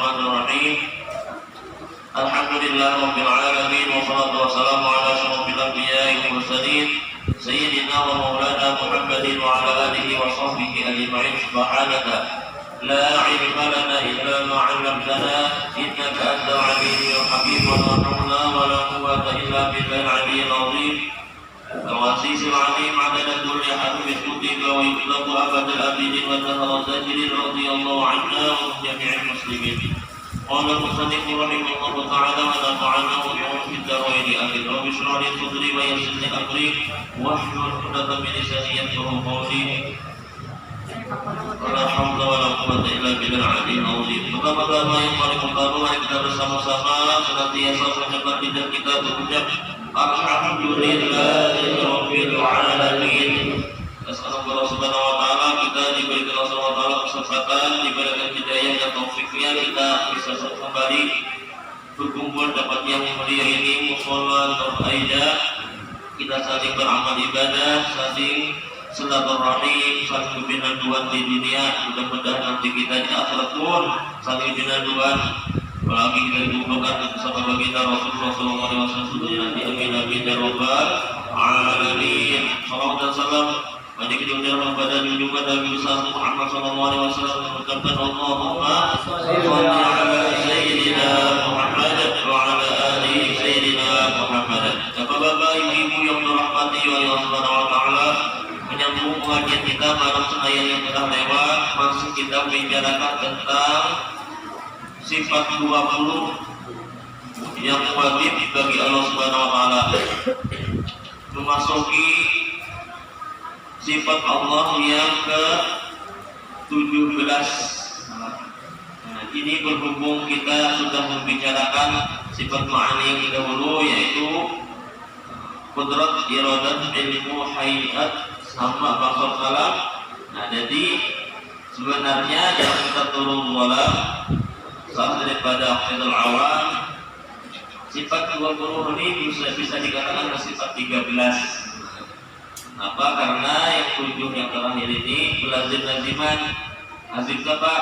Bismillahirrahmanirrahim. Alhamdulillahirabbil alamin wassalatu wassalamu ala asyrofil anbiya'i wal mursalin sayyidina wa maulana Muhammadin wa ala alihi wa sahbihi ajma'in. Subhanaka la ilma lana illa ma 'allamtana innaka antal alimul hakim wa la hawla wa la quwwata illa billahil aliyyil azim. العزيز العليم عدد كل حرف كتب ويطلق أبد الآبدين والدهر الزاجرين رضي الله عنا وعن جميع المسلمين. قال المصنف رحمه الله تعالى ونفعنا بهم في الدارين آمين. رب اشرح لي صدري ويسر لي أمري واحلل عقدة من لساني يفقهوا قولي. ولا حول ولا قوة إلا بالله العلي العظيم. Pertama-tama yang paling utama mari kita bersama-sama senantiasa mengucapkan lidah kita berucap Alhamdulillahirabbil alamin. Assalamualaikum subhanahu wa ta'ala, kita diberikan Allah subhanahu wa ta'ala kesempatan, diberikan hidayah dan taufiknya kita bisa kembali berkumpul dapat yang mulia ini mushola Nur Aida. Kita saling beramal ibadah, saling silaturahim, saling binanduan di dunia. Mudah-mudahan nanti kita di akhirat pun saling binanduan. Apalagi kita dibutuhkan bersama baginda Rasulullah SAW nanti amin amin ya rabbal alamin. Salawat dan salam bagi kedua kepada junjungan Nabi besar Muhammad SAW. Mengucapkan Allahumma shalli ala sayyidina Muhammad wa ala ali sayyidina Muhammad. Bapak-bapak, ibu-ibu yang dirahmati oleh Allah Subhanahu wa taala, menyambung pengajian kita malam Senin yang telah lewat, masih kita membicarakan tentang sifat 20 yang wajib bagi Allah Subhanahu wa taala. Memasuki sifat Allah yang ke-17. Ini berhubung kita sudah membicarakan sifat ma'ani yang dahulu, yaitu qudrat, iradat, ilmu, hayat, sama maksud kalam. Nah, jadi sebenarnya yang kita turun wala salah daripada aqidul awam, sifat 20 ini bisa dikatakan sifat 13. Apa? Karena yang 7 yang terakhir ini lazim-laziman, lazim apa?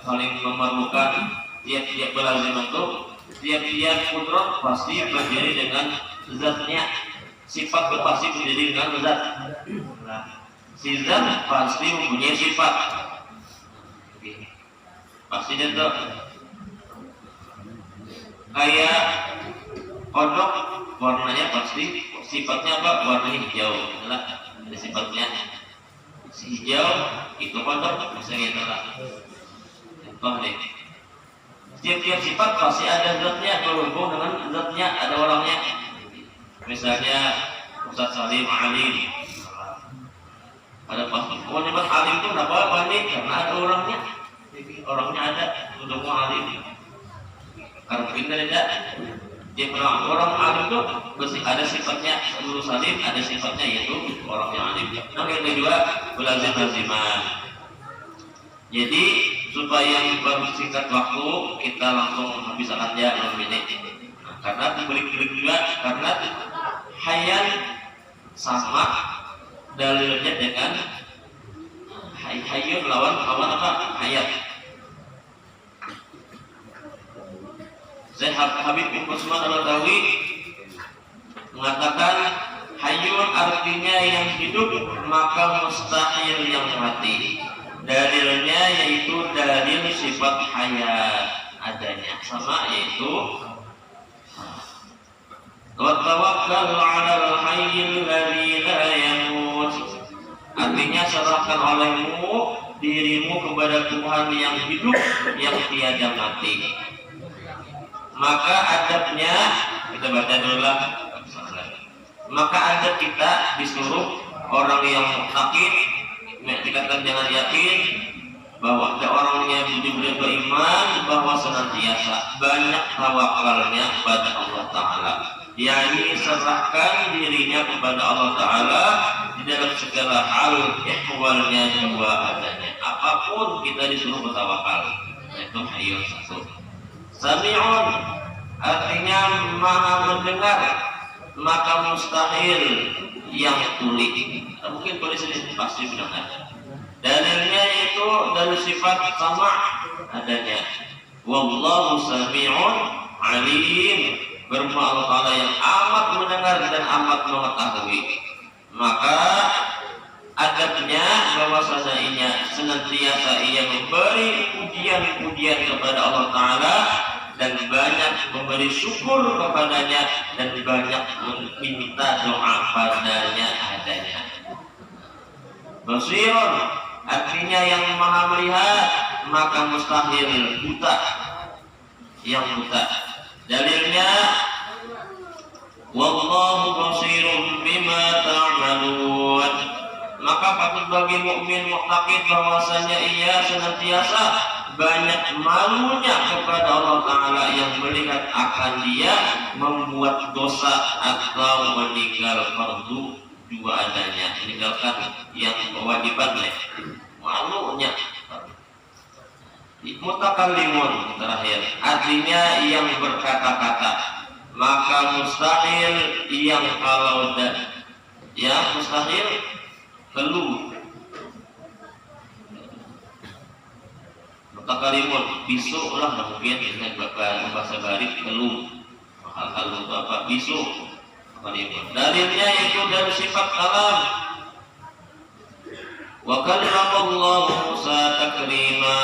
Saling memerlukan. Tiap-tiap laziman itu, tiap-tiap kudrat pasti berdiri dengan zatnya. Sifat pasti berdiri dengan zat. Nah, si zat pasti mempunyai sifat. Pasti itu kayak kodok, warnanya pasti sifatnya apa? Warnanya hijau, itulah ada sifatnya. Si hijau itu kodok, misalnya itulah. Contoh deh. Setiap sifat pasti ada zatnya, berhubung dengan zatnya, ada orangnya. Misalnya Ustaz Salim alim, ada pasti. Kalau nyebut alim itu kenapa wali? Karena ada orangnya. Orangnya ada, sudah mau alim. Karena kita tidak. Dia orang alim itu mesti ada sifatnya. Guru salim ada sifatnya, yaitu orang yang alim. Nah, yang kedua lazim-laziman. Jadi supaya bersingkat waktu, kita langsung habis aja 6 menit. Nah, karena diberi juga karena hayat sama dalilnya dengan hayyun lawan apa? Hayat. Syekh Habib bin Usman Al-Adawi mengatakan hayyun artinya yang hidup, maka mustahil yang mati. Dalilnya yaitu dalil sifat hayat adanya sama, yaitu wa tawakkal 'alal hayyil ladzi la yamut. Artinya serahkan olehmu dirimu kepada Tuhan yang hidup, yang tiada mati. Maka adabnya kita baca dulu lah. Maka adab kita disuruh orang yang yakin, dikatakan jangan yakin bahwa ada orangnya benar-benar beriman bahwa senantiasa banyak tawakalnya kepada Allah Ta'ala, yakni serahkan dirinya kepada Allah Ta'ala di dalam segala hal, ihwalnya dua adanya. Apapun kita disuruh bertawakal. Itu hayyun satu. Sami'un artinya maha mendengar, maka mustahil yang tuli. Mungkin tulis ini pasti mendengar. Dalilnya itu dari sifat sama adanya. Wallahu sami'un alim, berupa Allah Ta'ala yang amat mendengar dan amat mengetahui. Maka adabnya bahwasanya senantiasa ia memberi pujian-pujian kepada Allah Ta'ala dan banyak memberi syukur kepadanya dan banyak meminta doa padanya adanya. Basirun artinya yang maha melihat, maka mustahil buta, yang buta. Dalilnya wallahu basirun bima ta'malun, maka patut bagi mukmin muttaqin bahwasanya ia senantiasa banyak malunya kepada Allah Ta'ala yang melihat akan dia membuat dosa atau meninggal fardu dua adanya, meninggalkan yang kewajiban, malunya. Mutakallimun terakhir artinya yang berkata-kata, maka mustahil yang kalau dan ya mustahil keluh. Mutakallimun bisu lah mungkin dengan bahasa Bali keluh, hal-hal apa bisu. Dalilnya yaitu dari sifat kalam. Wa kallamallahu Musa taklima,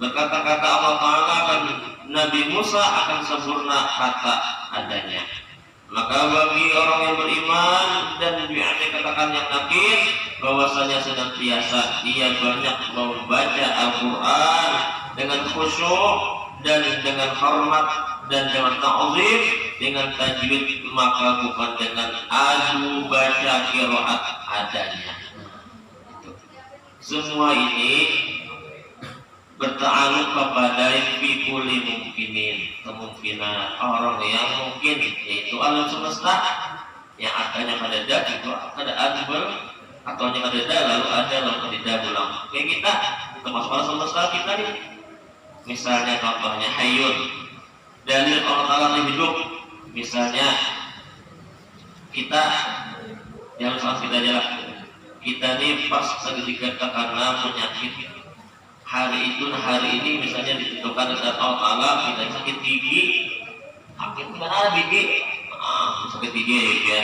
berkata-kata Allah Ta'ala akan Nabi Musa akan sempurna kata adanya. Maka bagi orang yang beriman dan dikatakan yang yakin bahwasanya senantiasa ia banyak membaca Al-Quran dengan khusyuk dan dengan hormat dan dengan ta'zim, dengan tajwid, maka bukan dengan adu baca qiraat adanya. Semua ini berta'alluq kepada fikuli mungkinin, kemungkinan orang yang mungkin, yaitu alam semesta yang adanya pada dat itu ada adbal atau yang ada dat lalu ada lalu tidak ulang. Kayak kita termasuk alam semesta kita nih. Misalnya contohnya hayyun, dalil Allah Ta'ala hidup. Misalnya kita yang saat kita jalan, kita nih pas ketika karena penyakit hari ini misalnya ditentukan oleh Allah Ta'ala kita sakit gigi, sakit mana gigi, sakit gigi ya,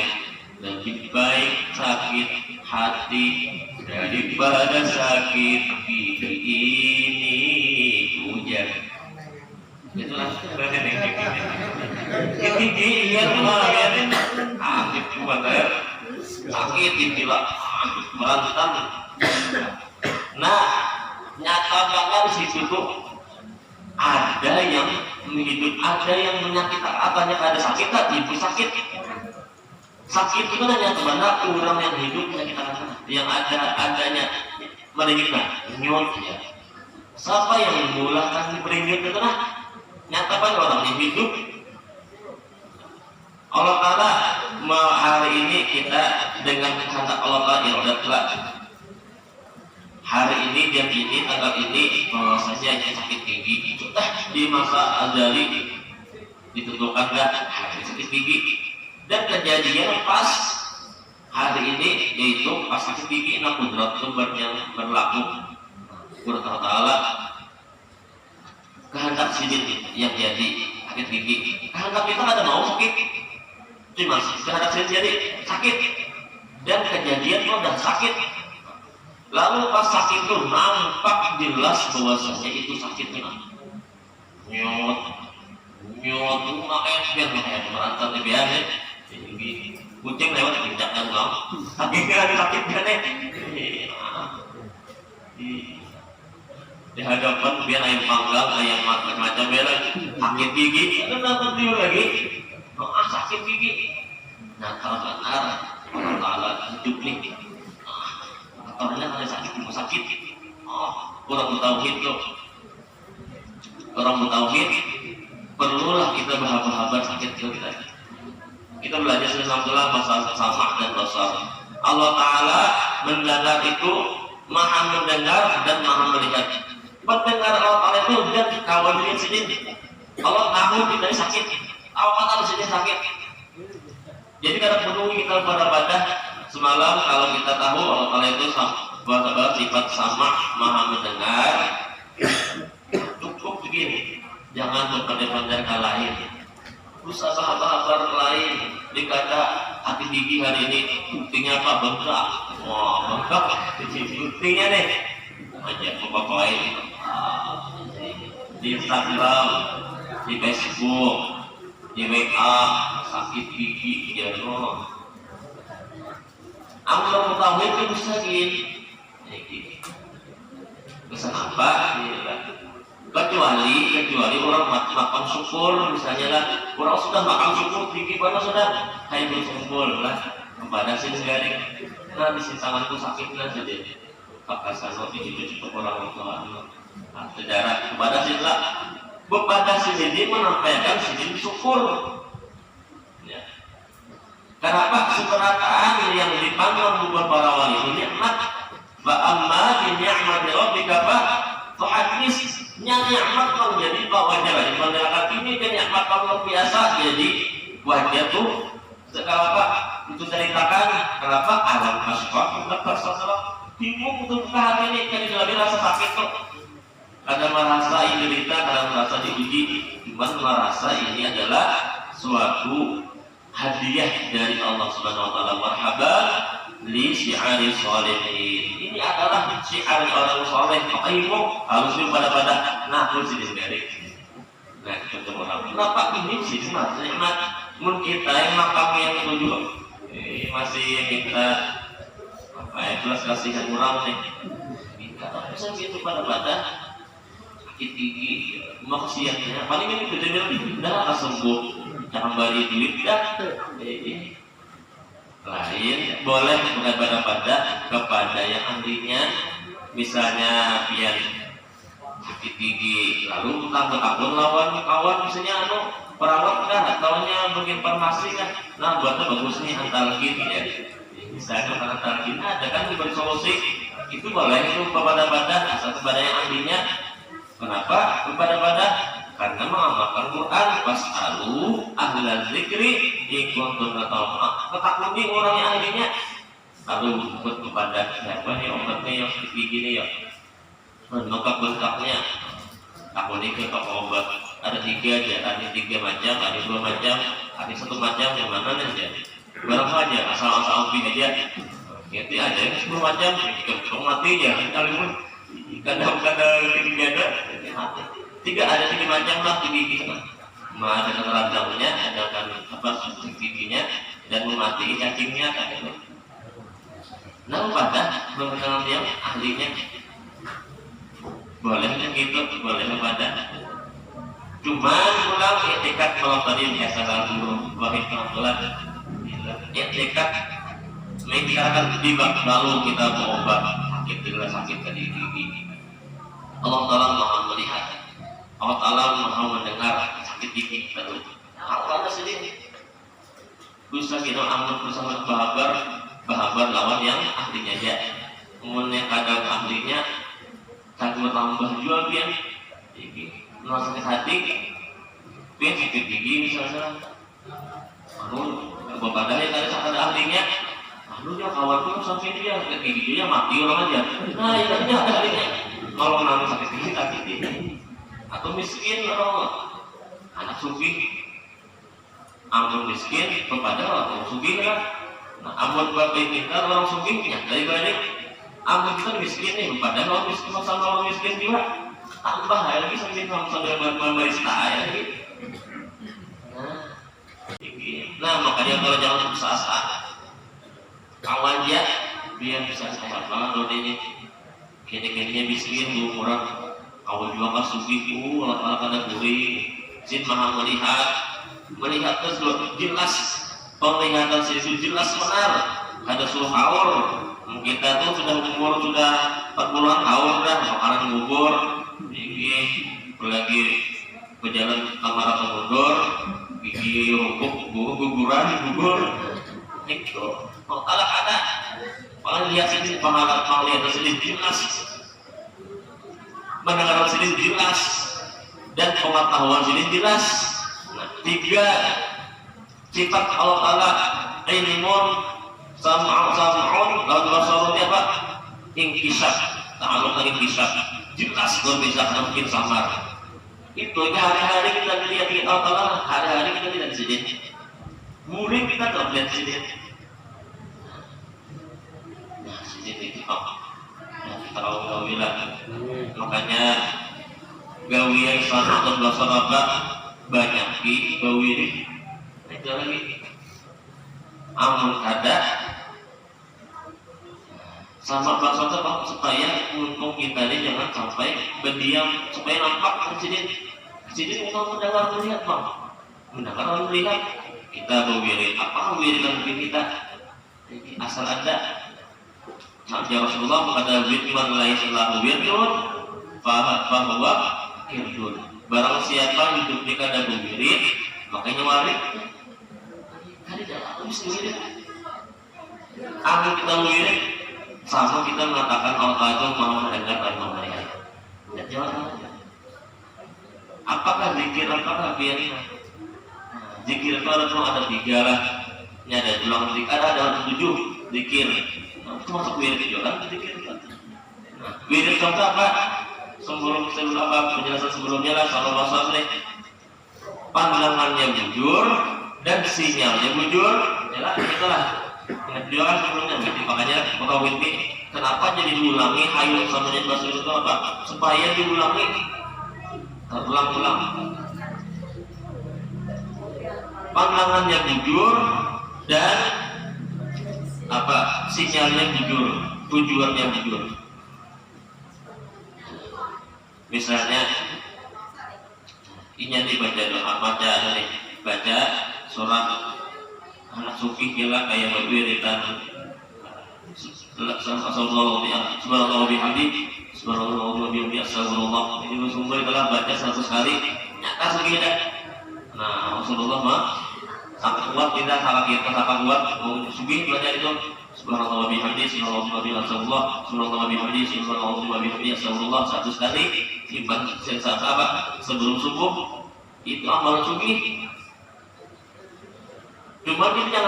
lebih baik sakit hati daripada sakit gigi ini hujan. Itulah gigi iya kemarin sakit cuma saya sakit itulah berantan. Nah nyata banget di situ tuh ada yang hidup, ada yang menyakitkan, apanya ada sakit tak ibu sakit itu kan hanya kepada orang yang hidup menyakitkan, yang adanya meninggikan nyot ya. Siapa yang memulakan beringin itu nah nyata banget orang yang hidup. Allah Ta'ala hari ini kita dengan kehendak Allah Ta'ala hari ini jam ini tanggal ini bahwasanya yang sakit gigi sudah di masa azali ditentukan nggak hari sakit gigi, dan kejadian pas hari ini yaitu pas sakit gigi kudrat yang berlaku Qur'an Ta'ala kehendak sidin yang jadi sakit gigi. Kehendak kita ada mau sakit cuma kehendak sidin jadi sakit dan kejadian itu udah sakit. Lalu pas sakit itu nampak jelas bahwasanya itu sakitnya nyot makanya biar kayak merantar di biar kucing lewat tidak kan bang sakitnya ada sakitnya nih di hadapan biar ayam panggang ayam macam-macam merah sakit gigi kan dapat dia lagi sakit gigi. Nah kalau benar Allah Ta'ala hidup nih orangnya ada sakit, ibu sakit. Orang bertauhid loh. Orang bertauhid perlulah kita berhaba-haba sakit kita. Kita belajar alhamdulillah masalah sama dan basar. Allah Ta'ala mendengar itu maha mendengar dan maha melihat. Pendengar Allah Ta'ala itu dan kawan dia sendiri. Allah tahu kita sakit. Tahu kata sini sakit. Jadi kalau perlu kita beribadah semalam kalau kita tahu Allah Ta'ala itu sifat sama maha mendengar pandai-pandai lain. Terus sahabat-sahabat lain dikata hati gigi hari ini buktinya apa? Bengkak. Wah, bengkak. Buktinya nih. Aja bapak lain di Instagram, di Facebook, di WA, sakit gigi ya loh. Aku tahu itu bisa gini. Bisa apa? Kecuali orang makan syukur misalnya lah, orang sudah makan syukur gigi mana sudah kayak bersyukur lah kepada si garing. Nah di sini tanganku sakit lah jadi pakai sana itu cukup orang tua sejarah kepada si lah kepada si jadi menampilkan si syukur. Ya. Kenapa keberatan yang dipandang buat para wali itu nikmat? Wa amma bi ni'mati rabbika fahadis. Nikmat kalau jadi wajar di masyarakat ini kan nikmat kalau biasa jadi wajar tuh sekarang apa itu ceritakan kenapa alam asbab dapat sesuatu bingung untuk hati ini kan jadi rasa sakit tuh kadang merasa ini derita kadang merasa diuji cuman merasa ini adalah suatu hadiah dari Allah Subhanahu Wa Taala marhaban li syi'ari sholihin. Ini adalah syi'ar orang soleh. Maka ibu harus pada nakul sini sendiri. Nah, contoh orang. Kenapa ini sih nikmat? Mungkin kita yang makam yang tujuh masih minta apa ya kelas kasihan orang nih. Minta bisa gitu pada sakit gigi, maksiatnya. Paling ini tujuannya pindah sembuh. Jangan beri duit dah. Lain boleh kepada yang ahlinya, misalnya biar sakit gigi lalu takut lawan kawan misalnya perawat kan ataunya bikin farmasi kan, nah buatnya bagus nih antar gini ya, misalnya antar gini ada kan diberi solusi itu boleh itu kepada yang ahlinya. Kenapa kepada karena mengamalkan Quran fasalu ahlal zikri in kuntum ta'lamun. Ketakuti orang yang ahlinya. Lalu ikut kepada siapa nih obatnya yang gigi ini ya. Bengkak-bengkaknya. Aku ini ke obat. Ada 3 aja, ada 3 macam, ada 2 macam, ada 1 macam yang mana aja. Berapa aja asal-asal pilih aja. Ngerti aja 10 macam, kalau mati ya kalian kadang-kadang gigi ada mati. 3 ada 3 macam lah gigi ada keranjangnya, ada kan apa giginya dan memati cacingnya kan itu. Nah pada mengenal dia ahlinya boleh gitu, boleh pada. Cuma pulang etikat kalau tadi biasa lalu wahid pelan etikat membicarakan tiba lalu kita berobat sakit tadi gigi. Allah Taala Maha melihat. Allah Ta'ala Maha mendengar sakit gigi betul. Allah ada sendiri. Bisa kita amat bersama bahabar lawan yang ahlinya aja. Kemudian kadang ahlinya satu tambah jual dia. Gigi, merasa sakit hati. Dia sakit gigi misalnya. Bapak dari tadi sakit ahlinya. Dia kawan pun sampai dia sakit giginya mati orang aja. Nah ini ahlinya. Kalau nangis sakit gigi sakit gigi. Atau miskin orang anak sufi amun miskin kepada orang sufi kan. Nah amun bapak kita orang sufi ya dari balik amun kita miskin nih kepada orang miskin sama orang miskin juga tambah lagi sambil barista lagi. Nah makanya kalau jangan putus asa kawan dia biar bisa sama ini kini miskin orang awal juga kan sufiku, Allah kada gurih, Jin Maha melihat tersebut jelas, penglihatan itu jelas benar, ada suruh haur, kita tuh sudah umur sudah 40-an haur dah, makanan gugur, ini lagi berjalan kamar atau mundur, gigi guguran, itu, kalau ada, kalau lihat sini penglihatan sini jelas. Mendengar sini jelas dan pengetahuan sini jelas. Nah, 3 sifat Allah Taala ilmun sam'un lalu basarun apa? Inkisaf. Ta'alluq dengan inkisaf. Jelas berbeda mungkin samar. Itu hari-hari kita lihat Allah, hari-hari kita tidak disini. Murid kita tidak lihat sini. Nah, sini itu kita gawi lagi. Makanya gawi yang 111 sahabat banyak di gawi ini. Itu lagi. Amun ada sama bahasa supaya untuk kita ini jangan sampai berdiam, supaya nampak kecilin untuk mendengar melihat bang, mendengar melihat kita berwirid apa wiridan kita asal ada. Nabi Rasulullah pada wirman lain selalu wirdun bahwa wirdun barang siapa hidup di kada berwirid makanya warid hari dalam wirid. Amin kita wirid sama kita mengatakan Allah itu mau mendengar dan mau melihat. Tidak jawab. Apakah zikir, apakah biarnya? Zikir itu ada 3 lah. Ini ada bilang zikir, ada 7 zikir. Itu masuk wirid juga kan zikir. Wirid contoh apa? Sebelum apa penjelasan sebelumnya lah sallallahu alaihi wasallam pandangannya jujur dan sinyalnya jujur. Yalah itulah. Ingat juga kan sebelumnya, makanya maka ini kenapa jadi diulangi hayu sama bahasa itu apa? Supaya diulangi terulang-ulang. Pandangannya jujur dan apa? Sinyalnya jujur, tujuannya jujur. Misalnya ini dibaca doa, baca surat anak sufi kira kayak wiridan subhanallah bihamdi subhanallah bihamdi astagfirullah. Ini Rasulullah telah baca 100 kali nyata segini. Nah Rasulullah mah sangat kuat kita kuat sufi belajar itu subhanallah bihamdi subhanallah bihamdi astagfirullah subhanallah bihamdi subhanallah bihamdi astagfirullah 100 kali timbang sensasi apa sebelum subuh itu amalan sufi. Cuma kita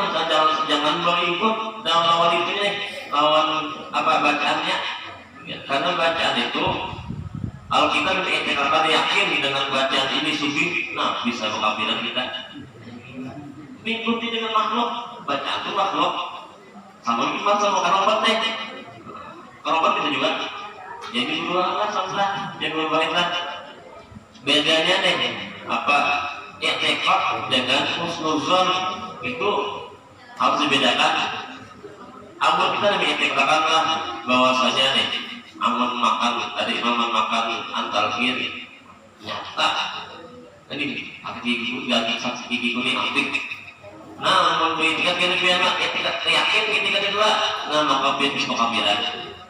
jangan berikut dalam lawan itu nih, lawan apa bacaannya. Ya, karena bacaan itu kalau kita kita yakin dengan bacaan ini sufi, nah bisa mengkafiran kita. Mengikuti dengan makhluk, bacaan itu makhluk. Sama iman sama karobat deh. Karobat kita juga. Jadi dua sama yang berbeda. Bedanya deh apa? I'tiqad dengan husnuzon itu harus dibedakan. Amun kita lebih katakanlah bahwasanya nih amun makan tadi amun makan antar kiri nyata ini gigi kuning aktif. Nah amun tingkat kiri biar tingkat yakin tingkat kedua nah maka kabiran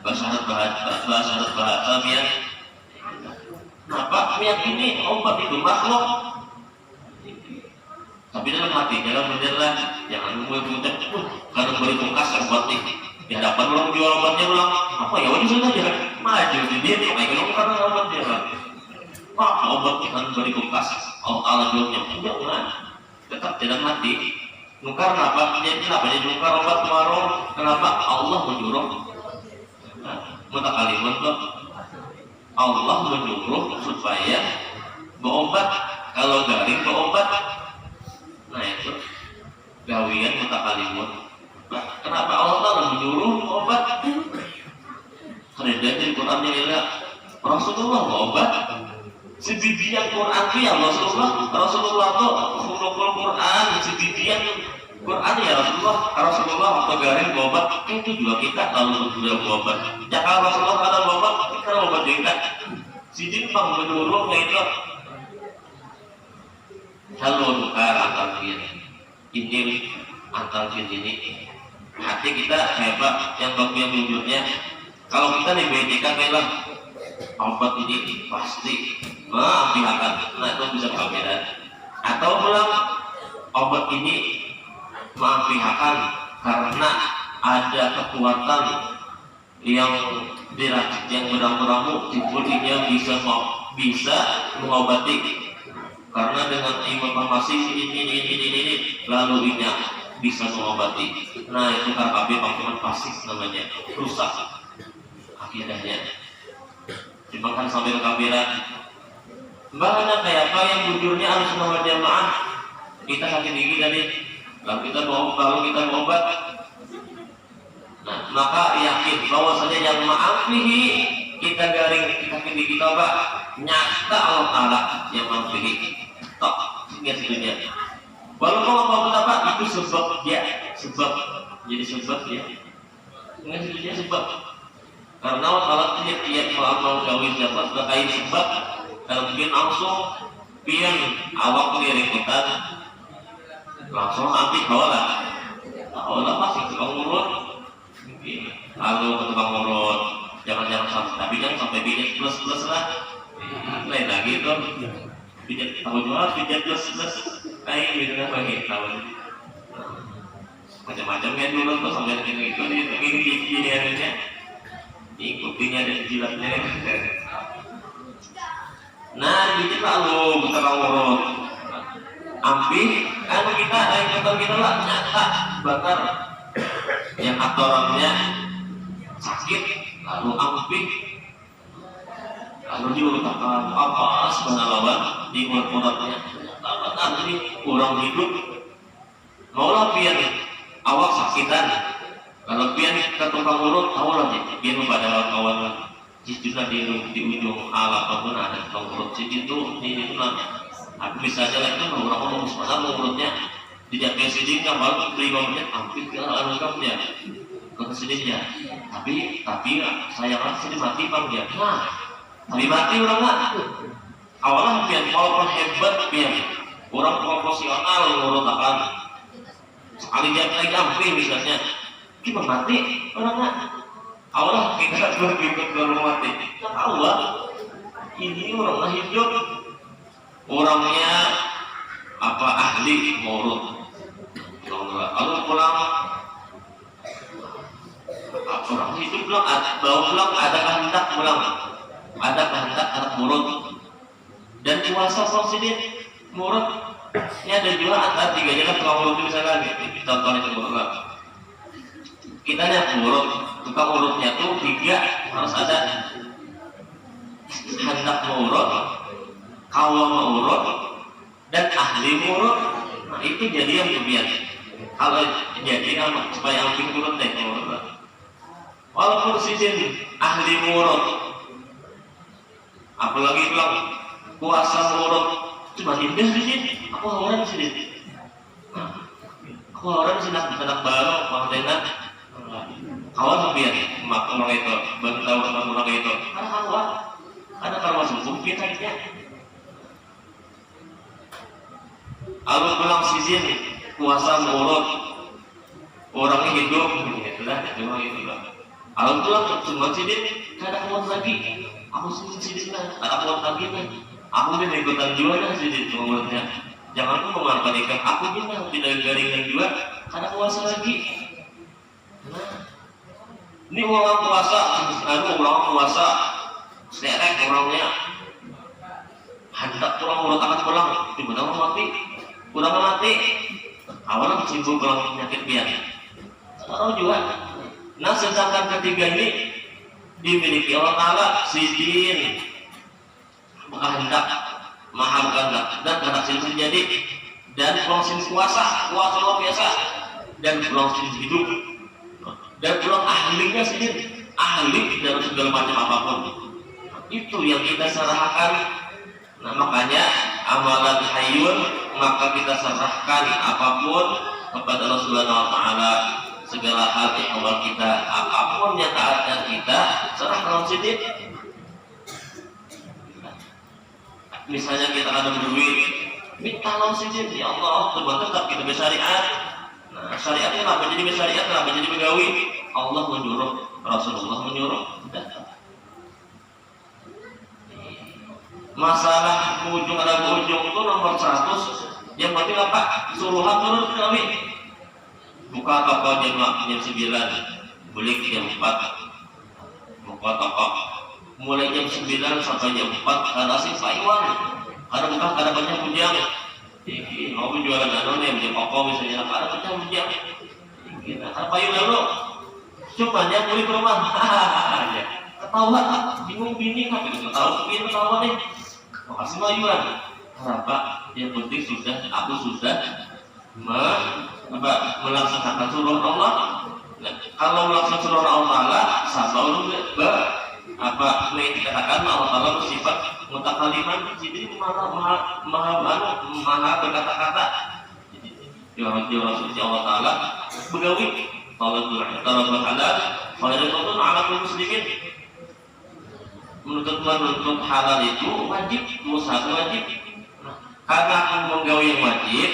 bahasa biar apa meyakini obat itu makhluk. Tapi dalam hati, dalam benerlah jangan mengucap karena beri tungkas obat nih di hadapan orang jual obatnya bilang apa ya wajib saja maju di dia kayak gitu karena obatnya pak obat kan beri tungkas Allah jualnya jangan tetap dalam hati nukar apa jadi nukar obat warung kenapa Allah menyuruh mutakalimun tuh Allah menyuruh supaya berobat kalau garing berobat. Nah itu gawian mutakalimun. Nah, kenapa Allah menyuruh obat? Karena dari Qurannya ialah Rasulullah obat. Sebibian Quran itu ya Rasulullah itu khulukul Quran. Sebibian Quran ya Rasulullah waktu garing obat itu juga kita kalau sudah obat. Ya kalau Rasulullah ada obat kita obat juga. Sidin bang menyuruh itu. Kalau nukar antar ini antar ini hati kita hebat yang wujudnya. Kalau kita diberikan memang obat ini pasti membiarkan, nah itu bisa perbedaan. Atau bilang obat ini membiarkan karena ada kekuatan yang diracik yang beramu timbul ini bisa mengobati. Karena dengan informasi ini lalu ini bisa mengobati. Nah itu KKB pengumuman pasif namanya rusak akidahnya. Cuma kan sambil kabiran Bahannya kayak apa yang bujurnya Ahlussunnah wal Jamaah, kita sakit gigi tadi, lalu kita mau obat. Nah, maka yakin bahwasanya yang ma'afihi kita garing kita kini kita pak nyata Allah Taala yang ma'afihi tok ingat dunia. Walaupun apa itu sebab ya sebab jadi sebab ya ingat dunia sebab karena Allah Taala tiap mau gawi dapat berkait sebab kalau mungkin langsung pian awak lirikutan langsung ambil kawalah pasti tukang urut lalu ke tukang urut jangan sampai tapi kan sampai pijat plus lah lain lagi tuh pijat tahu jual pijat plus kayak gitu kan pakai tahu macam-macam kan dulu tuh sampai itu ini akhirnya ikutinnya dan jilatnya nah pijat lalu tukang urut ambil kan kita lah nyata bakar yang aktorannya sakit lalu ambil lalu diletakkan apa sebenarnya di urat-uratnya ini kurang hidup maulah biar awak sakitan kalau biar ke tukang urut tahu lah biar pada kawan juga di ujung alat apapun ada tukang urut itu nanya aku bisa aja lagi kan orang mau urutnya tidak presiden kan baru beli ngomongnya hampir ke alurnya ke presidennya tapi saya rasa ini mati bang dia tapi mati orang nggak awalnya biar walaupun hebat biar orang profesional ngurut apa sekali dia lagi hampir misalnya kita mati orang nggak awalnya kita ikut mati kita tahu lah ini orang hidup orangnya apa ahli ngurut kalau pulang orang itu pulang ada kehendak pulang ada kehendak anak murut dan puasa presiden murutnya ada juga antara tiganya kan tukang murut misalkan contohnya itu murut kita lihat murut tukang murutnya tuh 3 harus ada hendak murut kawam murut dan ahli murut. Nah itu jadi yang kebiasaan kalau jadi supaya ahli murut deh walaupun presiden ahli murut apalagi bilang kuasa murut cuma indah sih aku orang sini aku orang sini anak baru makanya kawan biar makan itu bantau sama itu karena kalau masuk mungkin aja aku bilang sizin kuasa murut orangnya hidup gitu lah cuma itu lah aku bilang cuma sidin kadang kuat lagi aku sidin lah kadang kuat lagi nih aku udah ikutan juga lah sidin murutnya jangan aku mengabadikan aku juga tidak garingan juga kadang kuasa lagi nah ini orang puasa orang puasa serek orangnya hendak kurang mulut akan pulang tiba-tiba mati kurang mati awalnya kecimbung pulang penyakit biar tahu juga nah sedangkan ketiga ini dimiliki Allah Ta'ala sidin kehendak maha kehendak dan kehendak sin terjadi dan pulang sin kuasa luar biasa dan pulang sin hidup dan pulang ahlinya sendiri ahli dalam segala macam apapun itu yang kita serahkan. Nah makanya amalan hayyun maka kita serahkan apapun kepada Allah Subhanahu wa taala segala hal ihwal kita apapun yang keadaan kita serahkan sedikit. Misalnya kita ada duit minta lawan sedikit ya Allah tetap kita bersyariat. Nah syariatnya kenapa jadi bersyariat kenapa jadi begawi Allah menyuruh Rasulullah menyuruh masalah ujung ada ujung itu nomor 100 yang penting apa suruhan turun ke kami buka toko jam 9 beli jam 4 buka toko mulai jam 9 sampai jam 4 karena si Paiwan karena bukan karena banyak bujang mau jualan anu nih beli toko misalnya karena banyak bujang kita apa yuk dulu cuma dia beli ke rumah ketawa bingung bini tapi ketawa bini ketawa nih makasih mayuan. Kenapa? Yang penting aku sudah melaksanakan suruh Allah. Nah, kalau melaksanakan suruh Allah Taala, sabau dikatakan Allah Taala bersifat mutakaliman, jadi maha berkata-kata. Di orang suci Allah Taala begawi, talabul halal, fardhatun 'ala kulli muslimin. Menuntut halal itu wajib, usaha wajib. Karena aku menggawi yang wajib,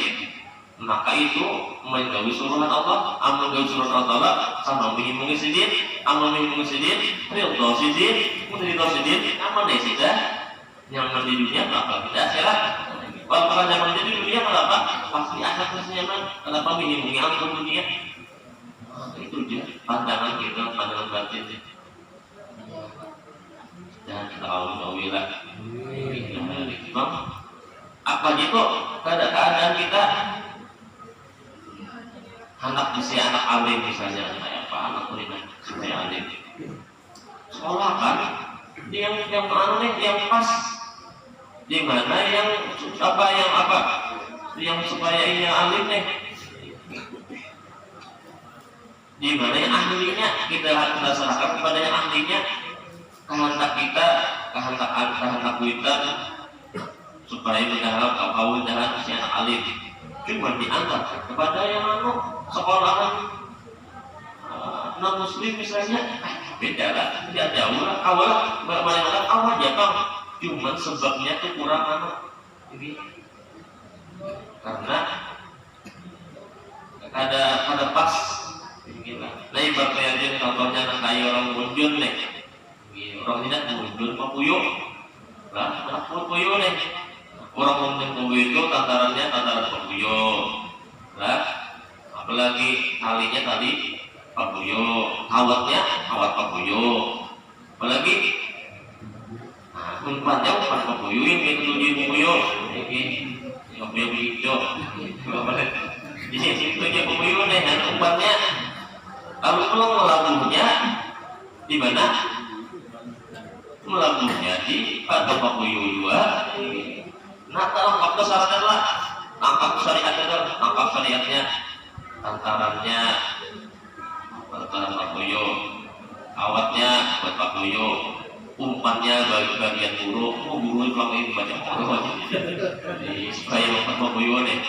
maka itu menggawi suruhan Allah. Menggawi suruhan Allah sama mengimungi sidin, mengimungi sidin, ridho sidin, ridho sidin, aman ya sudah. Nyaman di dunia, maka tidak akhirat. Kalau nyaman di dunia, kenapa? Pasti akhirat pasti nyaman. Kenapa mengimungi ampun dunia? Itu dia pandangan kita, pandangan batin. Dan kita tahu lah. Apa gitu keadaan kita anak usia anak alim misalnya kayak apa anak kuliah supaya alim sekolah kan yang pas di mana yang supaya ini alim nih di mana yang ahlinya kita serahkan kepada yang ahlinya kehendak kita supaya mudah-mudahan si anak alim cuma dianggap kepada yang sekolahan non muslim misalnya beda lah, tidak jauh lah awal aja kan cuma sebabnya kekurangan ini karena ada pas nah ibaratnya contohnya kayak orang mundur nih orang tidak mundur papuyuk lah anak papuyuk nih orang ngomong papuyuk tantaran papuyuk lah apalagi talinya tali papuyuk awatnya awat papuyuk apalagi umpannya umpan papuyuk yang menuju papuyuk ini papuyuk hijau di situ aja papuyuk nih dan umpannya lalu kalau melabuhnya di mana melabuhnya di pada papuyuk dua nah tangkap kesalahan lah tangkap syariatnya tantaran papuyuk awatnya buat papuyuk umpannya bagian buruk buruk kalau ini banyak orang supaya umpan papuyuk nih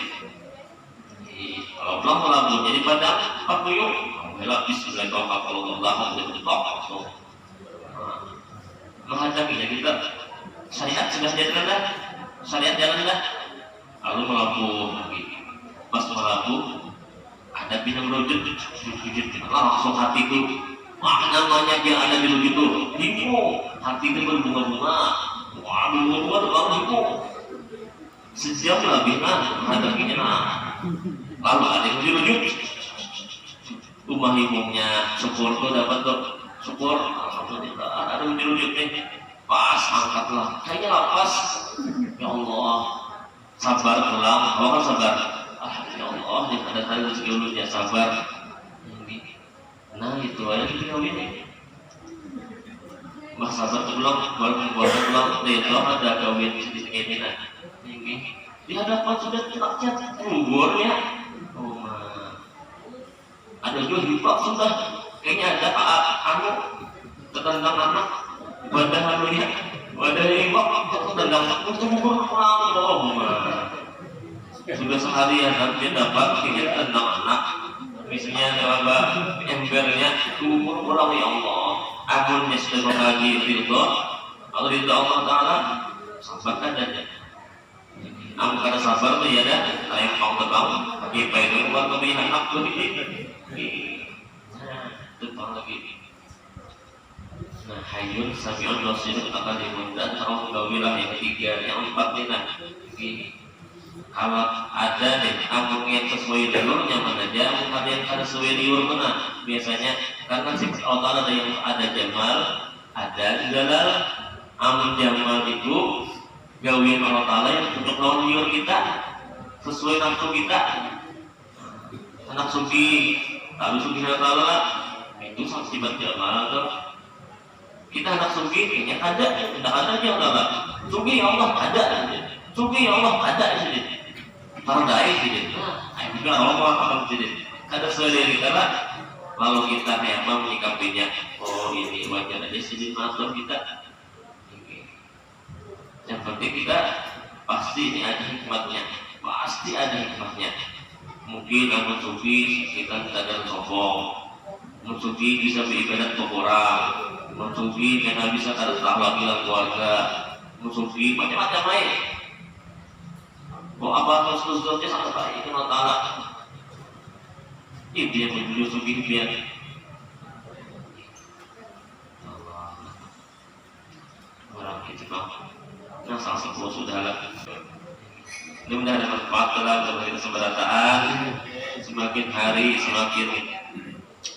kalau belum melabuh jadi pada papuyuk alhamdulillah bismillahirrahmanirrahim menghadapinya kita syariat sudah jalan dah lalu melabuh pas melabuh ada bina merujut langsung hati itu namanya dia ada di itu bingung hati itu berbunga-bunga bunga-bunga lalu bingung sejam lebih menghadapinya lalu ada yang dirujut rumah ibunya syukur tuh dapat tuh syukur alhamdulillah ada yang dirujut nih pas angkatlah kayaknya lapas ya Allah sabar pulang kan sabar ya Allah yang ada kali rezeki ya sabar nah itu aja kita ini mas sabar pulang itu ada kawin sedikit ini nah di hadapan sudah rakyat kubur ya ada juga hibak sudah kayaknya ada anu tentang anak wadah anunya wadah hibak tentang kubur sudah seharian nanti dapat kayaknya tentang anak misalnya apa embernya kubur pulang ya Allah amunnya sudah mengaji ridho Allah Ta'ala sabarkan aja karena sabar tuh ya ada yang mau terbang kita itu buat pemilihan aku ini terbang lagi nah hayun sabiun dosin akan diundang tahun gawilah yang ketiga yang empat ini kalau ada deh amun yang sesuai jalurnya mana aja ada yang ada sesuai jalur mana biasanya karena sih Allah ada yang ada jamal ada jalal amun jamal itu gawin Allah Ta'ala yang untuk lawan liur kita sesuai nafsu kita anak suki lalu suki Allah Ta'ala itu sifat jamal tuh kita anak suki kayaknya ada tidak ada aja enggak Sugi Allah ada, sugi Allah ada di sini. Tandai sini. Nah, itu Allah akan sini. Ada sendiri karena lalu kita memang menyikapinya. Oh ini wajar aja sini maaf kita. Yang penting kita pasti ini ada hikmatnya, pasti ada hikmatnya. Mungkin amun sufi kita tidak sombong, sufi bisa beribadat ke orang, sufi karena bisa kada salah bilang keluarga, sufi macam-macam lain. Oh apa terus-terusnya sangat baik kenal taala. Ini dia menuju sufi biar orang kita nah salah sepuluh sudah lah. Mudah-mudahan ada manfaat dalam kesempatan. Semakin hari semakin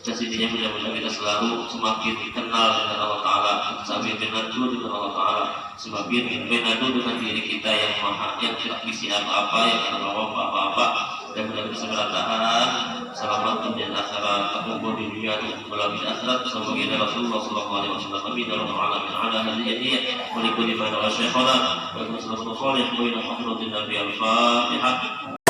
jadinya mudah-mudahan kita selalu semakin kenal dengan Allah Taala, semakin menadu dengan Allah Taala, semakin menadu dengan diri kita yang maha yang tidak bisa apa-apa, yang tidak bawa apa-apa. Dan mudah-mudahan kesempatan selamat dunia akhirat, terkubur di dunia melalui akhirat. Semoga Rasulullah Sallallahu Alaihi Wasallam Amin ya rabbal alamin ala hadiyah wa li kulli man wa syekhana wa sallallahu alaihi wa sallam wa Nabi al-Fatihah.